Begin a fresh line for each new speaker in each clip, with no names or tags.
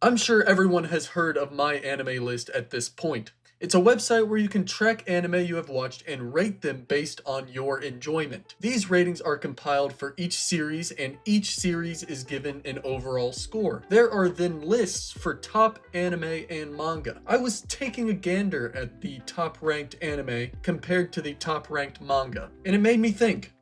I'm sure everyone has heard of My Anime List at this point. It's a website where you can track anime you have watched and rate them based on your enjoyment. These ratings are compiled for each series, and each series is given an overall score. There are then lists for top anime and manga. I was taking a gander at the top ranked anime compared to the top ranked manga, and it made me think,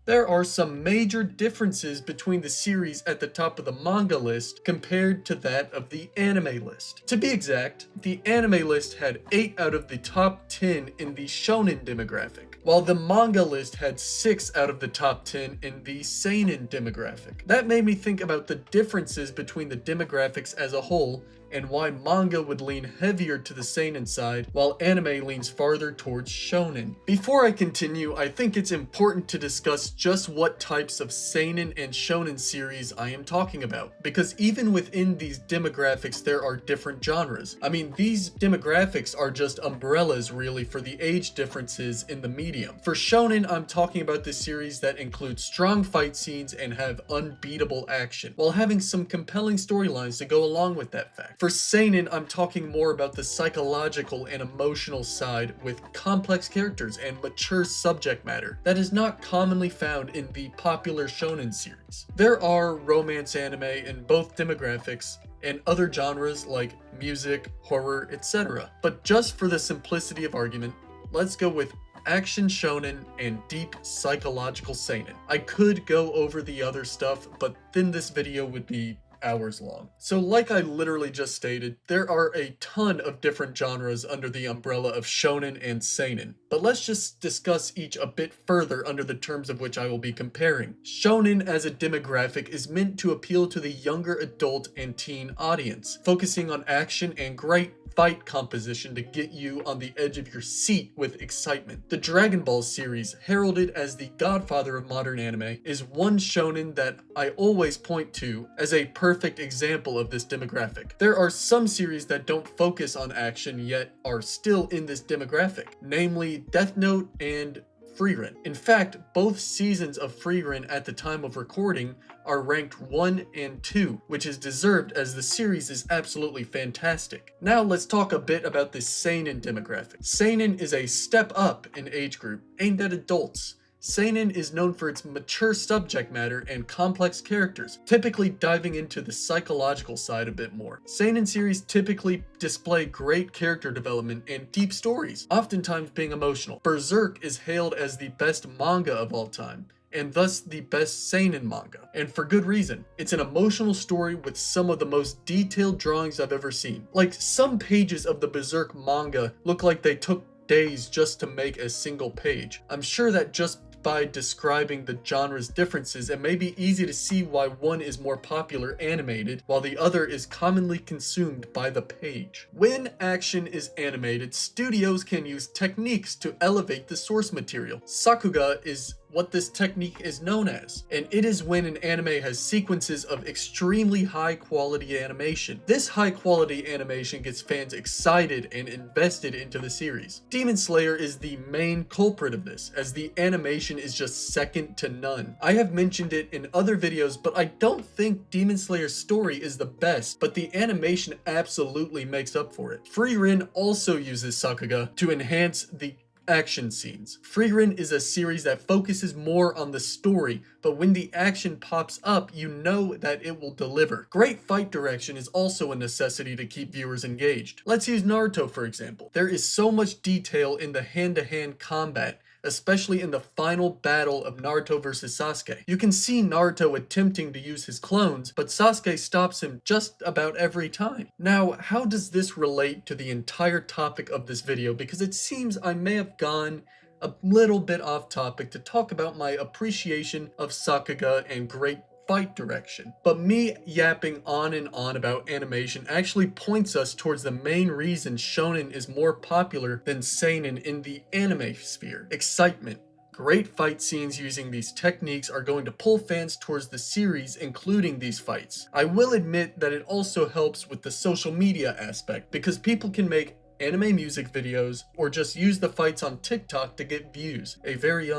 there are some major differences between the series at the top of the manga list compared to that of the anime list. To be exact, the anime list had 8 out of the top 10 in the Shonen demographic, while the manga list had 6 out of the top 10 in the Seinen demographic. That made me think about the differences between the demographics as a whole, and why manga would lean heavier to the seinen side while anime leans farther towards shonen. Before I continue, I think it's important to discuss just what types of seinen and shonen series I am talking about, because even within these demographics there are different genres. I mean, these demographics are just umbrellas really for the age differences in the medium. For shonen, I'm talking about the series that include strong fight scenes and have unbeatable action, while having some compelling storylines to go along with that fact. For seinen, I'm talking more about the psychological and emotional side with complex characters and mature subject matter that is not commonly found in the popular shonen series. There are romance anime in both demographics and other genres like music, horror, etc. But just for the simplicity of argument, let's go with action shonen and deep psychological seinen. I could go over the other stuff, but then this video would be hours long. So like I literally just stated, there are a ton of different genres under the umbrella of shonen and seinen, but let's just discuss each a bit further under the terms of which I will be comparing. Shonen as a demographic is meant to appeal to the younger adult and teen audience, focusing on action and great fight composition to get you on the edge of your seat with excitement. The Dragon Ball series, heralded as the godfather of modern anime, is one shonen that I always point to as a perfect example of this demographic. There are some series that don't focus on action yet are still in this demographic, namely Death Note and Frieren. In fact, both seasons of Frieren at the time of recording are ranked 1 and 2, which is deserved as the series is absolutely fantastic. Now let's talk a bit about the seinen demographic. Seinen is a step up in age group aimed at adults. Seinen is known for its mature subject matter and complex characters, typically diving into the psychological side a bit more. Seinen series typically display great character development and deep stories, oftentimes being emotional. Berserk is hailed as the best manga of all time, and thus the best seinen manga, and for good reason. It's an emotional story with some of the most detailed drawings I've ever seen. Like, some pages of the Berserk manga look like they took days just to make a single page. I'm sure that just by describing the genre's differences, it may be easy to see why one is more popular animated while the other is commonly consumed by the page. When action is animated, studios can use techniques to elevate the source material. Sakuga is what this technique is known as, and it is when an anime has sequences of extremely high quality animation. This high quality animation gets fans excited and invested into the series. Demon Slayer is the main culprit of this, as the animation is just second to none. I have mentioned it in other videos, but I don't think Demon Slayer's story is the best, but the animation absolutely makes up for it. Frieren also uses Sakuga to enhance the action scenes. Frieren is a series that focuses more on the story, but when the action pops up, you know that it will deliver. Great fight direction is also a necessity to keep viewers engaged. Let's use Naruto for example. There is so much detail in the hand-to-hand combat, especially in the final battle of Naruto versus Sasuke. You can see Naruto attempting to use his clones, but Sasuke stops him just about every time. Now, how does this relate to the entire topic of this video? Because it seems I may have gone a little bit off topic to talk about my appreciation of Sakuga and great fight direction. But me yapping on and on about animation actually points us towards the main reason shonen is more popular than seinen in the anime sphere: excitement. Great fight scenes using these techniques are going to pull fans towards the series, including these fights. I will admit that it also helps with the social media aspect, because people can make anime music videos or just use the fights on TikTok to get views. A very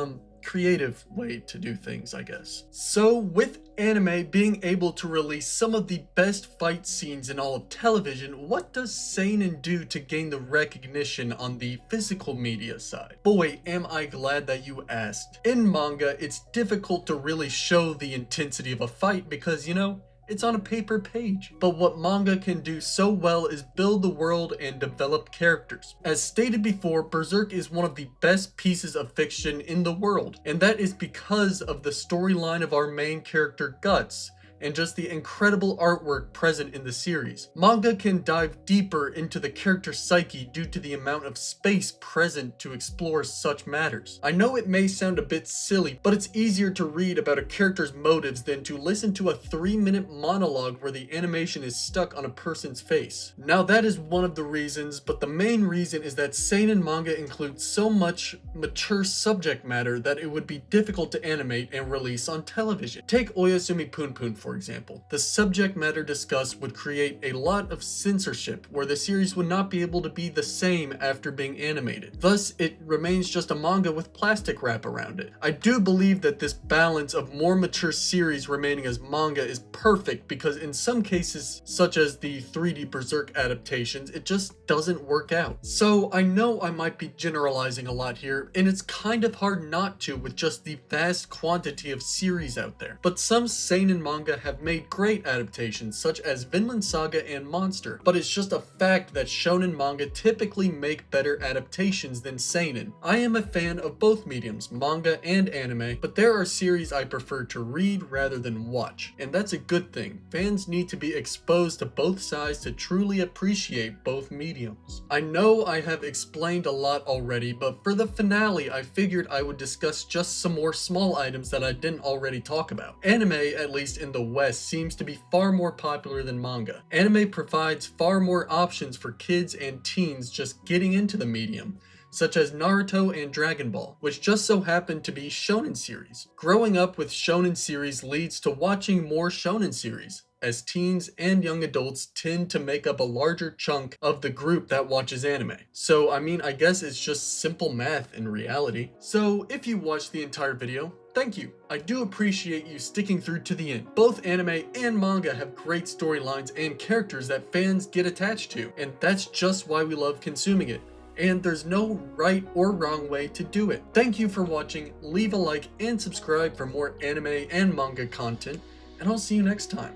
creative way to do things, I guess. So with anime being able to release some of the best fight scenes in all of television, what does Seinen do to gain the recognition on the physical media side? Boy, am I glad that you asked. In manga, it's difficult to really show the intensity of a fight because, it's on a paper page. But what manga can do so well is build the world and develop characters. As stated before, Berserk is one of the best pieces of fiction in the world, and that is because of the storyline of our main character Guts, and just the incredible artwork present in the series. Manga can dive deeper into the character's psyche due to the amount of space present to explore such matters. I know it may sound a bit silly, but it's easier to read about a character's motives than to listen to a 3-minute monologue where the animation is stuck on a person's face. Now that is one of the reasons, but the main reason is that seinen manga includes so much mature subject matter that it would be difficult to animate and release on television. Take Oyasumi Punpun for example. The subject matter discussed would create a lot of censorship where the series would not be able to be the same after being animated. Thus, it remains just a manga with plastic wrap around it. I do believe that this balance of more mature series remaining as manga is perfect because in some cases, such as the 3D Berserk adaptations, it just doesn't work out. So I know I might be generalizing a lot here, and it's kind of hard not to with just the vast quantity of series out there. But some seinen manga have made great adaptations such as Vinland Saga and Monster, but it's just a fact that shonen manga typically make better adaptations than seinen. I am a fan of both mediums, manga and anime, but there are series I prefer to read rather than watch, and that's a good thing. Fans need to be exposed to both sides to truly appreciate both mediums. I know I have explained a lot already, but for the finale I figured I would discuss just some more small items that I didn't already talk about. Anime, at least in the West, seems to be far more popular than manga. Anime provides far more options for kids and teens just getting into the medium, such as Naruto and Dragon Ball, which just so happen to be shonen series. Growing up with shonen series leads to watching more shonen series, as teens and young adults tend to make up a larger chunk of the group that watches anime. So I guess it's just simple math in reality. So if you watched the entire video, thank you. I do appreciate you sticking through to the end. Both anime and manga have great storylines and characters that fans get attached to, and that's just why we love consuming it. And there's no right or wrong way to do it. Thank you for watching, leave a like and subscribe for more anime and manga content, and I'll see you next time.